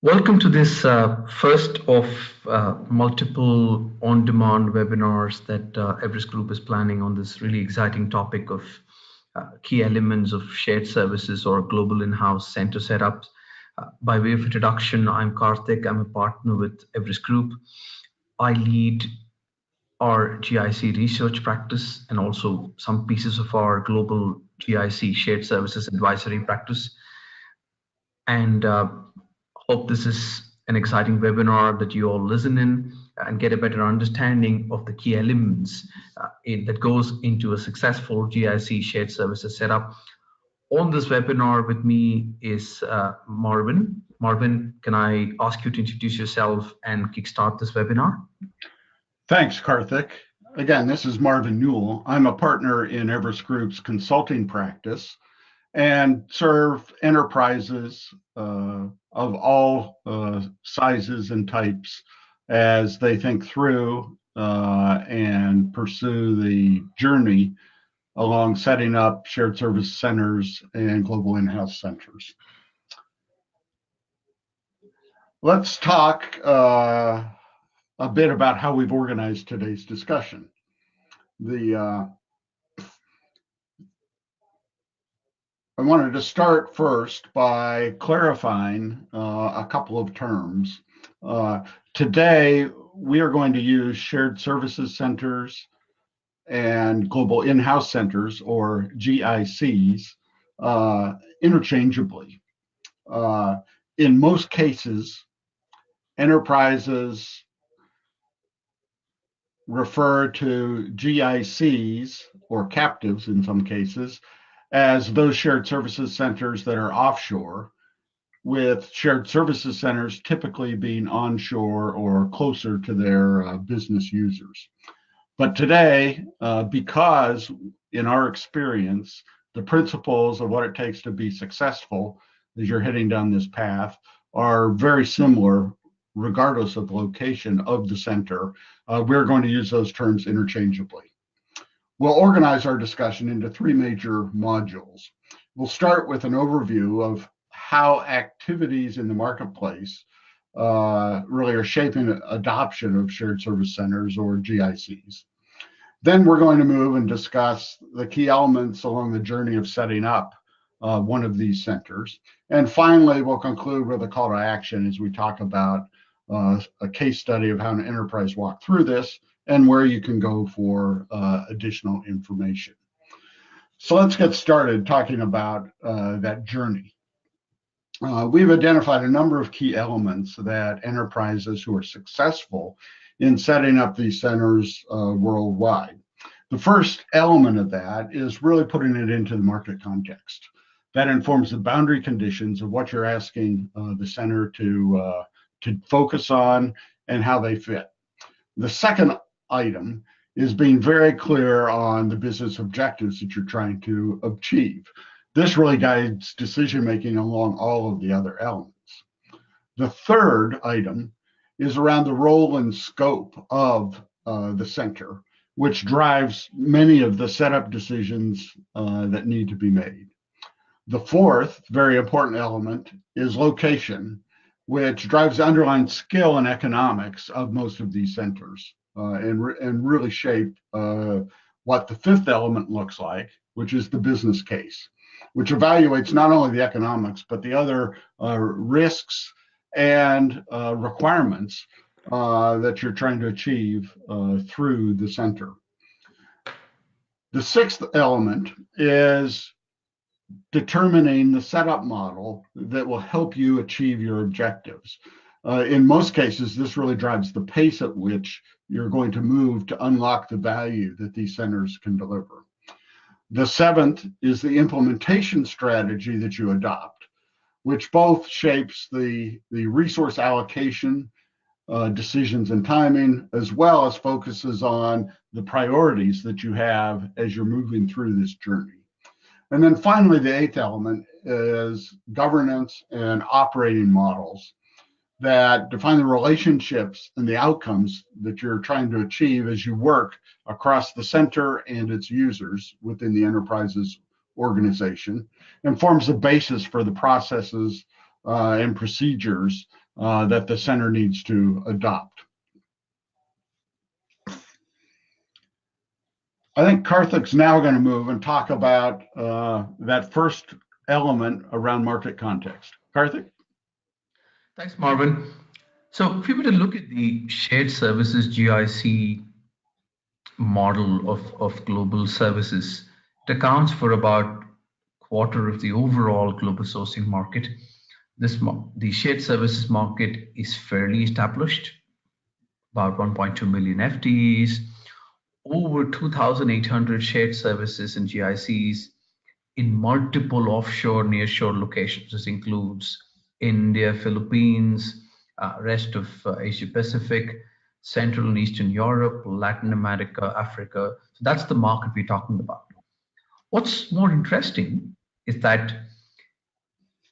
Welcome to this first of multiple on-demand webinars that Everest Group is planning on this really exciting topic of key elements of shared services or global in-house center setups. By way of introduction, I'm Karthik. I'm a partner with Everest Group. I lead our GIC research practice and also some pieces of our global GIC shared services advisory practice. And hope this is an exciting webinar that you all listen in and get a better understanding of the key elements that goes into a successful GIC shared services setup. On this webinar with me is Marvin. Marvin, can I ask you to introduce yourself and kickstart this webinar? Thanks, Karthik. Again, this is Marvin Newell. I'm a partner in Everest Group's consulting practice and serve enterprises of all sizes and types as they think through and pursue the journey along setting up shared service centers and global in-house centers. Let's talk a bit about how we've organized today's discussion. I wanted to start first by clarifying a couple of terms. Today, we are going to use shared services centers and global in-house centers, or GICs, interchangeably. In most cases, enterprises refer to GICs, or captives in some cases, as those shared services centers that are offshore, with shared services centers typically being onshore or closer to their business users. But today, because in our experience, the principles of what it takes to be successful as you're heading down this path are very similar regardless of the location of the center, we're going to use those terms interchangeably. We'll organize our discussion into three major modules. We'll start with an overview of how activities in the marketplace really are shaping adoption of shared service centers, or GICs. Then we're going to move and discuss the key elements along the journey of setting up one of these centers. And finally, we'll conclude with a call to action as we talk about a case study of how an enterprise walked through this and where you can go for additional information. So let's get started talking about that journey. We've identified a number of key elements that enterprises who are successful in setting up these centers worldwide. The first element of that is really putting it into the market context. That informs the boundary conditions of what you're asking the center to focus on and how they fit. The second item is being very clear on the business objectives that you're trying to achieve. This really guides decision-making along all of the other elements. The third item is around the role and scope of the center, which drives many of the setup decisions that need to be made. The fourth very important element is location, which drives the underlying skill and economics of most of these centers and really shape what the fifth element looks like, which is the business case, which evaluates not only the economics, but the other risks and requirements that you're trying to achieve through the center. The sixth element is determining the setup model that will help you achieve your objectives. In most cases, this really drives the pace at which you're going to move to unlock the value that these centers can deliver. The seventh is the implementation strategy that you adopt, which both shapes the resource allocation decisions and timing, as well as focuses on the priorities that you have as you're moving through this journey. And then finally, the eighth element is governance and operating models that define the relationships and the outcomes that you're trying to achieve as you work across the center and its users within the enterprise's organization, and forms the basis for the processes and procedures that the center needs to adopt. I think Karthik's now going to move and talk about that first element around market context. Karthik? Thanks, Marvin. So if we were to look at the shared services GIC model of global services, it accounts for about quarter of the overall global sourcing market. The shared services market is fairly established, about 1.2 million FTEs, over 2,800 shared services and GICs in multiple offshore, nearshore locations. This includes India, Philippines, rest of Asia Pacific, Central and Eastern Europe, Latin America, Africa. So that's the market we're talking about. What's more interesting is that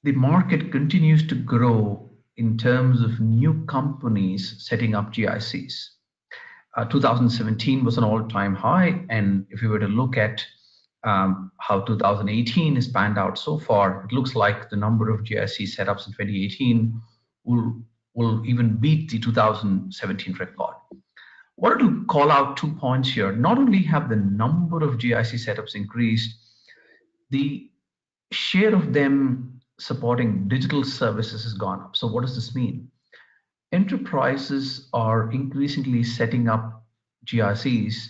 the market continues to grow in terms of new companies setting up GICs. 2017 was an all-time high, and if you were to look at how 2018 has panned out so far, it looks like the number of GIC setups in 2018 will even beat the 2017 record. I wanted to call out 2 points here. Not only have the number of GIC setups increased, the share of them supporting digital services has gone up. So what does this mean? Enterprises are increasingly setting up GICs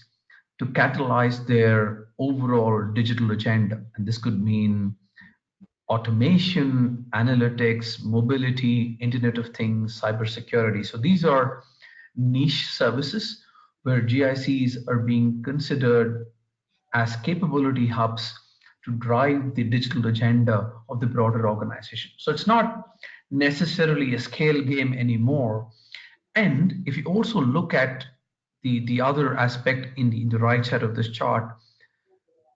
to catalyze their overall digital agenda. And this could mean automation, analytics, mobility, Internet of Things, cybersecurity. So these are niche services where GICs are being considered as capability hubs to drive the digital agenda of the broader organization. So it's not necessarily a scale game anymore. And if you also look at the other aspect in the right side of this chart,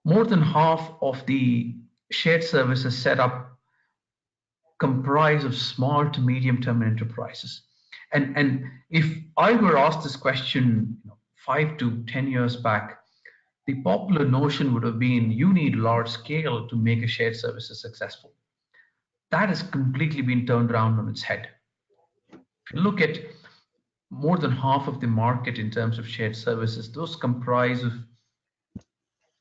more than half of the shared services set up comprise of small to medium term enterprises. And if I were asked this question 5 to 10 years back, the popular notion would have been you need large scale to make a shared services successful. That has completely been turned around on its head. If you look at more than half of the market in terms of shared services, those comprise of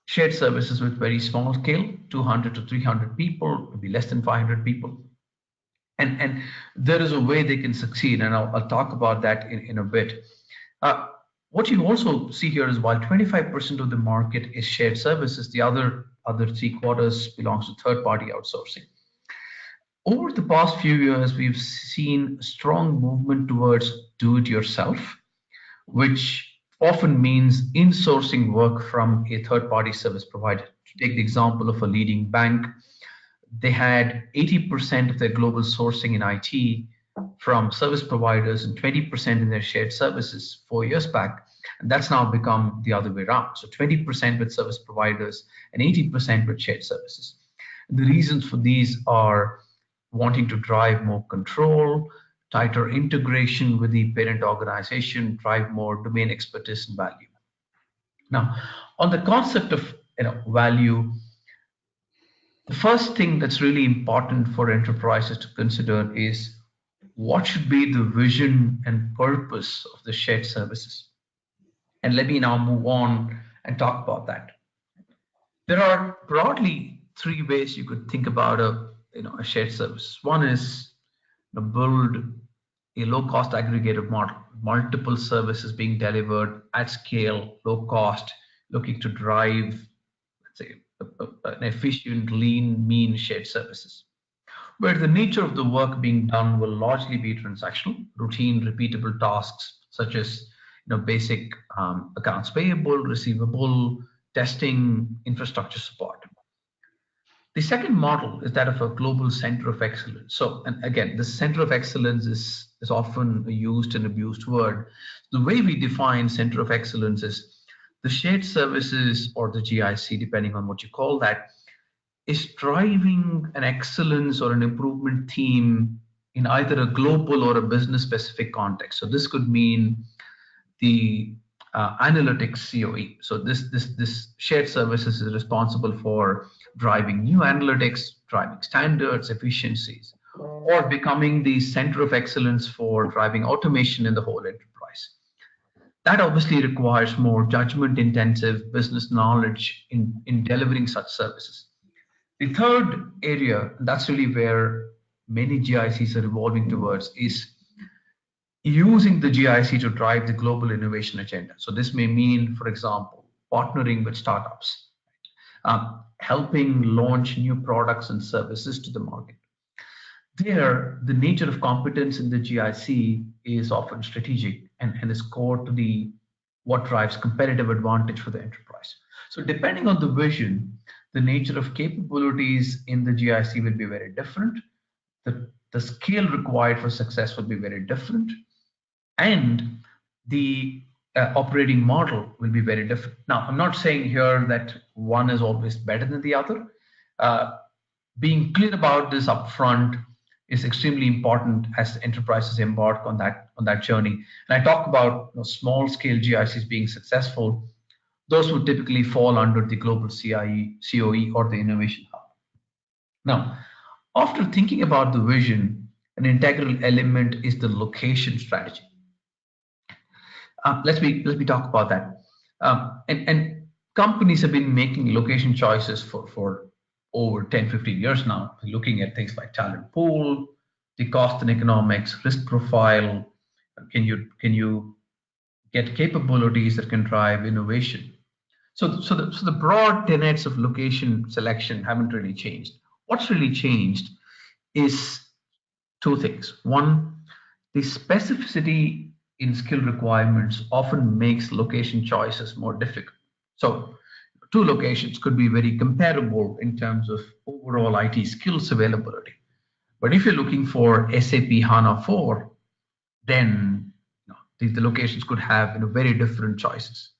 shared services with very small scale, 200 to 300 people, maybe less than 500 people. And there is a way they can succeed, and I'll talk about that in a bit. What you also see here is while 25% of the market is shared services, the other 3/4 belongs to third-party outsourcing. Over the past few years, we've seen strong movement towards do-it-yourself, which often means insourcing work from a third-party service provider. To take the example of a leading bank, they had 80% of their global sourcing in IT from service providers and 20% in their shared services 4 years back. And that's now become the other way around. So 20% with service providers and 80% with shared services. And the reasons for these are wanting to drive more control, tighter integration with the parent organization, drive more domain expertise and value. Now, on the concept of value, the first thing that's really important for enterprises to consider is what should be the vision and purpose of the shared services. And let me now move on and talk about that. There are broadly 3 ways you could think about a shared service. One is build a low-cost aggregated model, multiple services being delivered at scale, low cost, looking to drive, let's say, an efficient, lean, mean shared services, where the nature of the work being done will largely be transactional, routine, repeatable tasks such as basic accounts payable, receivable, testing, infrastructure support. The second model is that of a global center of excellence. So, and again, the center of excellence is often a used and abused word. The way we define center of excellence is the shared services or the GIC, depending on what you call that, is driving an excellence or an improvement theme in either a global or a business specific context. So this could mean the analytics COE. So this shared services is responsible for driving new analytics, driving standards, efficiencies, or becoming the center of excellence for driving automation in the whole enterprise. That obviously requires more judgment intensive business knowledge in delivering such services. The third area, that's really where many GICs are evolving towards, is using the GIC to drive the global innovation agenda. So this may mean, for example, partnering with startups, helping launch new products and services to the market. There, the nature of competence in the GIC is often strategic and is core to the what drives competitive advantage for the enterprise. So depending on the vision, the nature of capabilities in the GIC will be very different. The skill required for success will be very different, and the operating model will be very different. Now, I'm not saying here that one is always better than the other. Uh, Being clear about this upfront is extremely important as enterprises embark on that journey. And I talk about small scale GICs being successful. Those would typically fall under the global COE, or the innovation hub. Now, after thinking about the vision, an integral element is the location strategy. Let me talk about that. And companies have been making location choices for over 10, 15 years now, looking at things like talent pool, the cost and economics, risk profile. Can you get capabilities that can drive innovation? So the broad tenets of location selection haven't really changed. What's really changed is two things. One, the specificity in skill requirements often makes location choices more difficult. So, two locations could be very comparable in terms of overall IT skills availability. But if you're looking for SAP HANA 4, then the locations could have very different choices.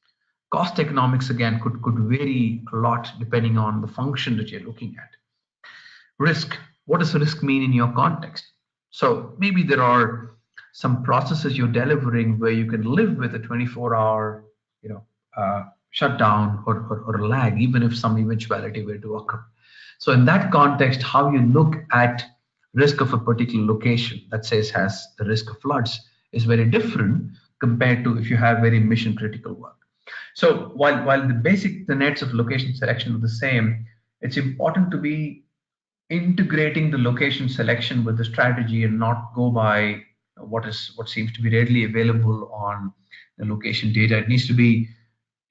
Cost economics again could vary a lot depending on the function that you're looking at. Risk, what does risk mean in your context? So maybe there are some processes you're delivering where you can live with a 24-hour shutdown or a lag, even if some eventuality were to occur. So in that context, how you look at risk of a particular location that says has the risk of floods is very different compared to if you have very mission critical work. So while the nets of location selection are the same, it's important to be integrating the location selection with the strategy and not go by what seems to be readily available on the location data. It needs to be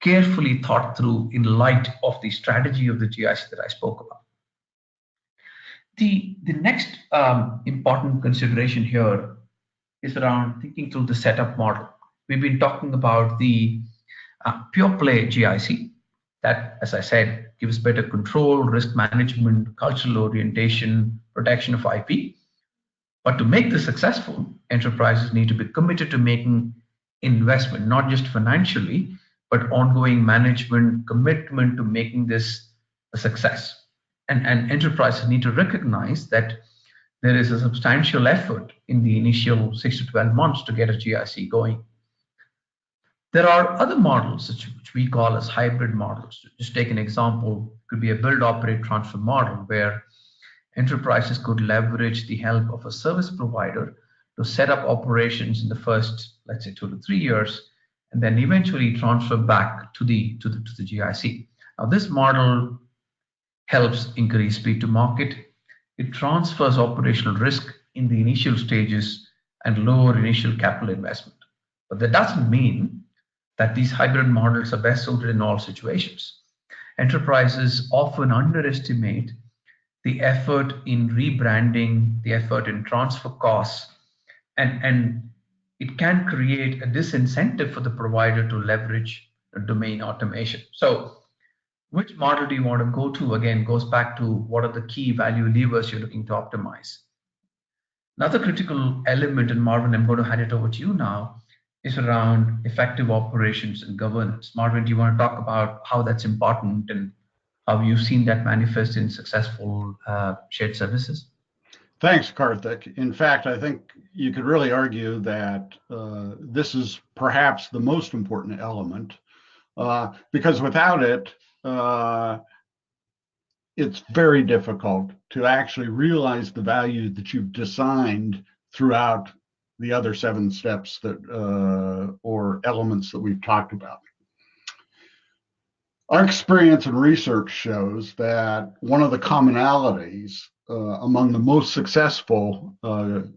carefully thought through in light of the strategy of the GIC that I spoke about. The next important consideration here is around thinking through the setup model. We've been talking about the pure play GIC that, as I said, gives better control, risk management, cultural orientation, protection of IP. But to make this successful, enterprises need to be committed to making investment, not just financially, but ongoing management commitment to making this a success. And enterprises need to recognize that there is a substantial effort in the initial 6 to 12 months to get a GIC going. There are other models which we call as hybrid models. Just take an example, it could be a build, operate, transfer model where enterprises could leverage the help of a service provider to set up operations in the first, let's say, 2 to 3 years, and then eventually transfer back to the GIC. Now, this model helps increase speed to market. It transfers operational risk in the initial stages and lower initial capital investment. But that doesn't mean that these hybrid models are best suited in all situations. Enterprises often underestimate the effort in rebranding, the effort in transfer costs, and it can create a disincentive for the provider to leverage domain automation. So, which model do you want to go to? Again, goes back to what are the key value levers you're looking to optimize. Another critical element, and Marvin, I'm going to hand it over to you now, is around effective operations and governance. Marvin, do you want to talk about how that's important and how you've seen that manifest in successful shared services? Thanks, Karthik. In fact, I think you could really argue that this is perhaps the most important element because without it, it's very difficult to actually realize the value that you've designed throughout the other 7 steps that or elements that we've talked about. Our experience and research shows that one of the commonalities among the most successful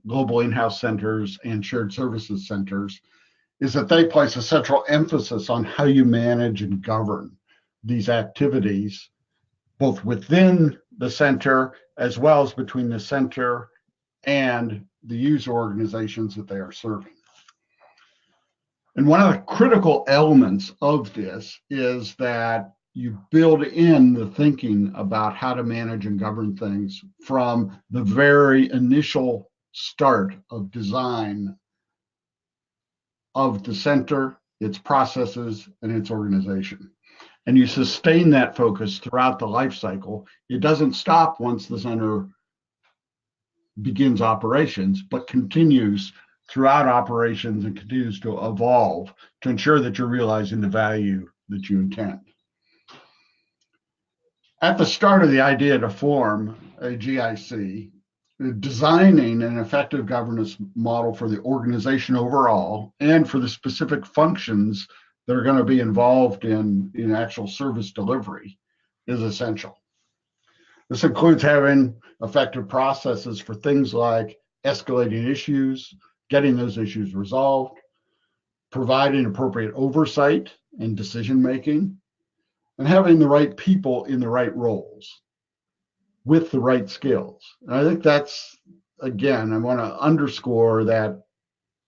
global in-house centers and shared services centers is that they place a central emphasis on how you manage and govern these activities, both within the center as well as between the center and the user organizations that they are serving. And one of the critical elements of this is that you build in the thinking about how to manage and govern things from the very initial start of design of the center, its processes, and its organization. And you sustain that focus throughout the life cycle. It doesn't stop once the center begins operations, but continues throughout operations and continues to evolve to ensure that you're realizing the value that you intend. At the start of the idea to form a GIC, designing an effective governance model for the organization overall and for the specific functions that are going to be involved in actual service delivery is essential. This includes having effective processes for things like escalating issues, getting those issues resolved, providing appropriate oversight and decision making, and having the right people in the right roles with the right skills. And I think that's, again, I want to underscore that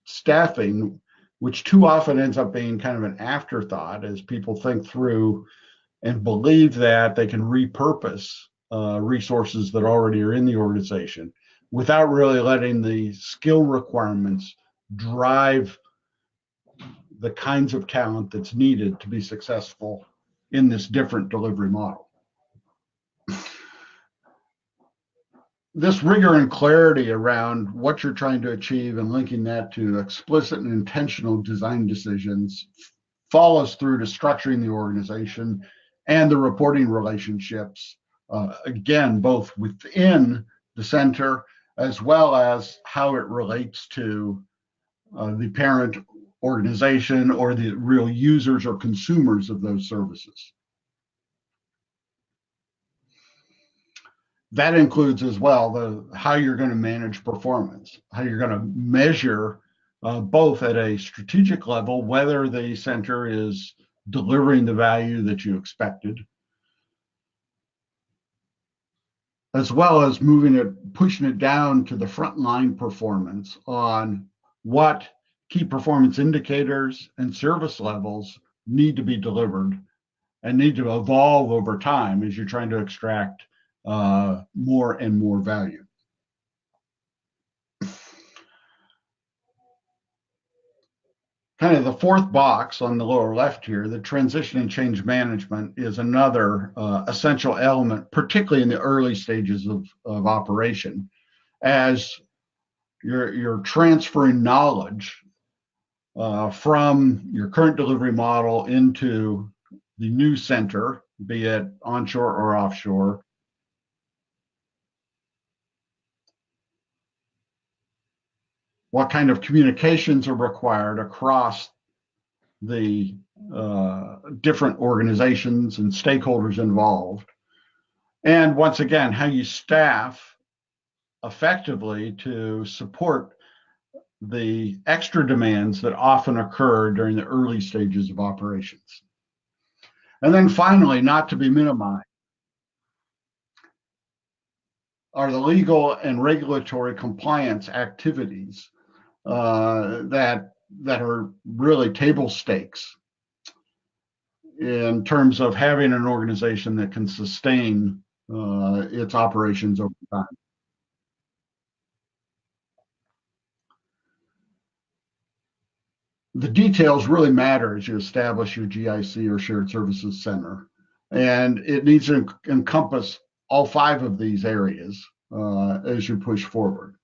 staffing, which too often ends up being kind of an afterthought as people think through and believe that they can repurpose resources that already are in the organization without really letting the skill requirements drive the kinds of talent that's needed to be successful in this different delivery model. This rigor and clarity around what you're trying to achieve and linking that to explicit and intentional design decisions follows through to structuring the organization and the reporting relationships, again, both within the center as well as how it relates to the parent organization or the real users or consumers of those services. That includes as well how you're going to manage performance, how you're going to measure both at a strategic level whether the center is delivering the value that you expected, as well as pushing it down to the frontline performance on what key performance indicators and service levels need to be delivered and need to evolve over time as you're trying to extract more and more value. Kind of the fourth box on the lower left here, the transition and change management is another essential element, particularly in the early stages of operation, as you're transferring knowledge from your current delivery model into the new center, be it onshore or offshore. What kind of communications are required across the different organizations and stakeholders involved. And once again, how you staff effectively to support the extra demands that often occur during the early stages of operations. And then finally, not to be minimized, are the legal and regulatory compliance activities that are really table stakes in terms of having an organization that can sustain its operations over time. The details really matter as you establish your GIC or shared services center, and it needs to encompass all 5 of these areas as you push forward.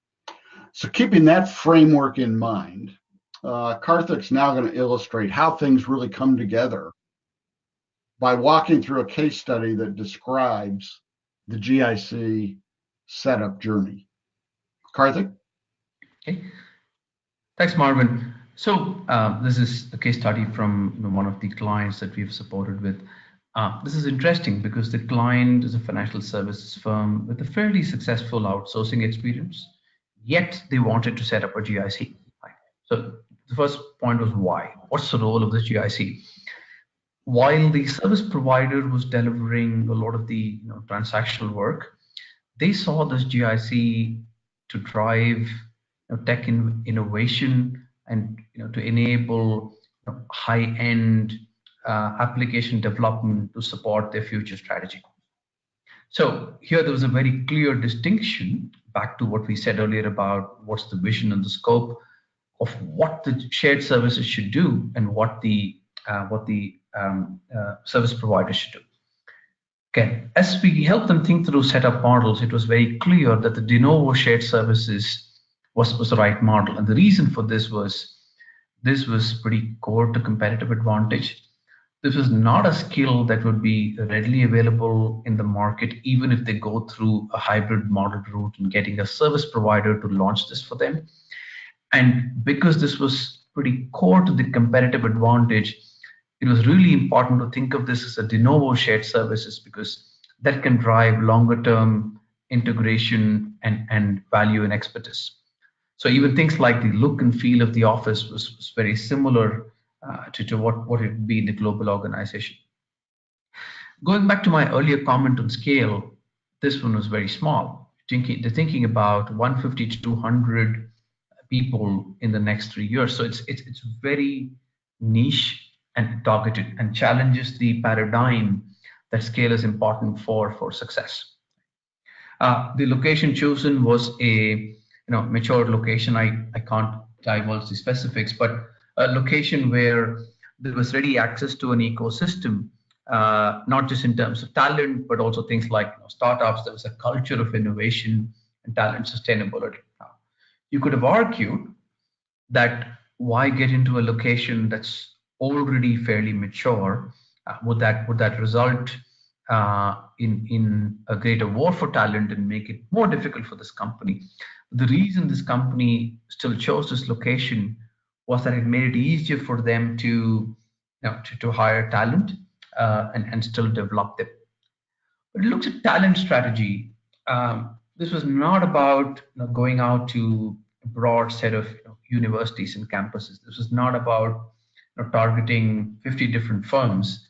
So keeping that framework in mind, Karthik's now going to illustrate how things really come together by walking through a case study that describes the GIC setup journey. Karthik? Okay. Thanks, Marvin. So this is a case study from one of the clients that we've supported with. This is interesting because the client is a financial services firm with a fairly successful outsourcing experience, yet they wanted to set up a GIC. Right? So the first point was why? What's the role of this GIC? While the service provider was delivering a lot of the transactional work, they saw this GIC to drive tech innovation and to enable high-end application development to support their future strategy. So here there was a very clear distinction back to what we said earlier about what's the vision and the scope of what the shared services should do and what the service provider should do. Okay, as we helped them think through setup models, it was very clear that the de novo shared services was the right model. And the reason for this was pretty core to competitive advantage. This was not a skill that would be readily available in the market, even if they go through a hybrid model route and getting a service provider to launch this for them. And because this was pretty core to the competitive advantage, it was really important to think of this as a de novo shared services because that can drive longer term integration and value and expertise. So even things like the look and feel of the office was very similar to what it would be in the global organization. Going back to my earlier comment on scale, this one was very small. They're thinking about 150 to 200 people in the next 3 years. So it's very niche and targeted and challenges the paradigm that scale is important for success. The location chosen was a mature location. I can't divulge the specifics, but a location where there was ready access to an ecosystem, not just in terms of talent, but also things like startups. There was a culture of innovation and talent sustainability. You could have argued that why get into a location that's already fairly mature? Would that result in a greater war for talent and make it more difficult for this company? The reason this company still chose this location was that it made it easier for them to hire talent and still develop them. But it looks at talent strategy. This was not about going out to a broad set of universities and campuses. This was not about targeting 50 different firms.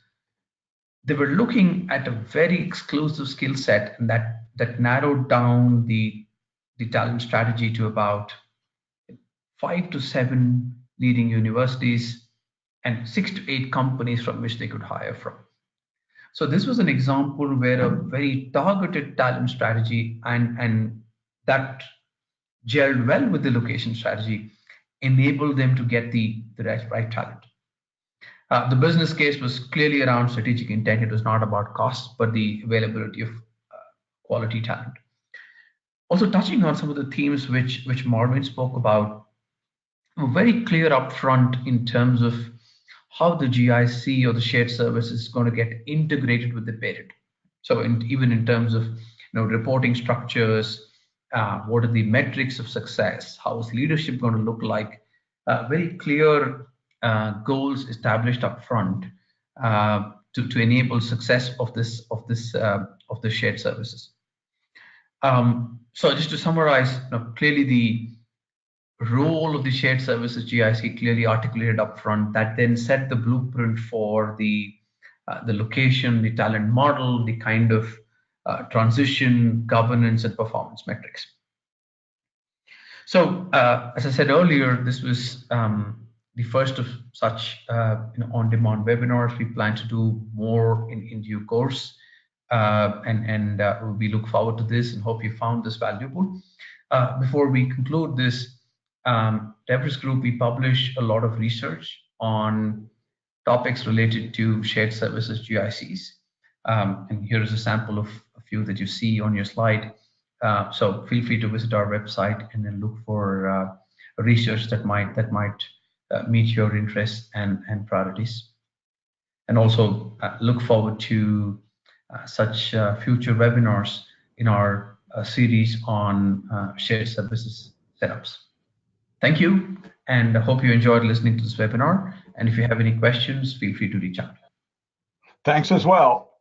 They were looking at a very exclusive skill set, and that narrowed down the talent strategy to about 5 to 7 leading universities and 6 to 8 companies from which they could hire from. So this was an example where a very targeted talent strategy and that gelled well with the location strategy enabled them to get the right talent. The business case was clearly around strategic intent. It was not about cost, but the availability of quality talent. Also touching on some of the themes which Marvin spoke about, we're very clear upfront in terms of how the GIC or the shared service is going to get integrated with the parent. So even in terms of reporting structures, what are the metrics of success? How is leadership going to look like? Very clear goals established up front to enable success of the shared services. So just to summarize, clearly the role of the shared services GIC clearly articulated up front that then set the blueprint for the location, the talent model, the kind of transition, governance, and performance metrics. So as I said earlier, this was the first of such on-demand webinars. We plan to do more in due course, and we look forward to this and hope you found this valuable. Before we conclude this, Everest Group, we publish a lot of research on topics related to shared services GICs. And here is a sample of a few that you see on your slide. So feel free to visit our website and then look for research that might meet your interests and priorities. And also look forward to such future webinars in our series on shared services setups. Thank you, and I hope you enjoyed listening to this webinar. And if you have any questions, feel free to reach out. Thanks as well.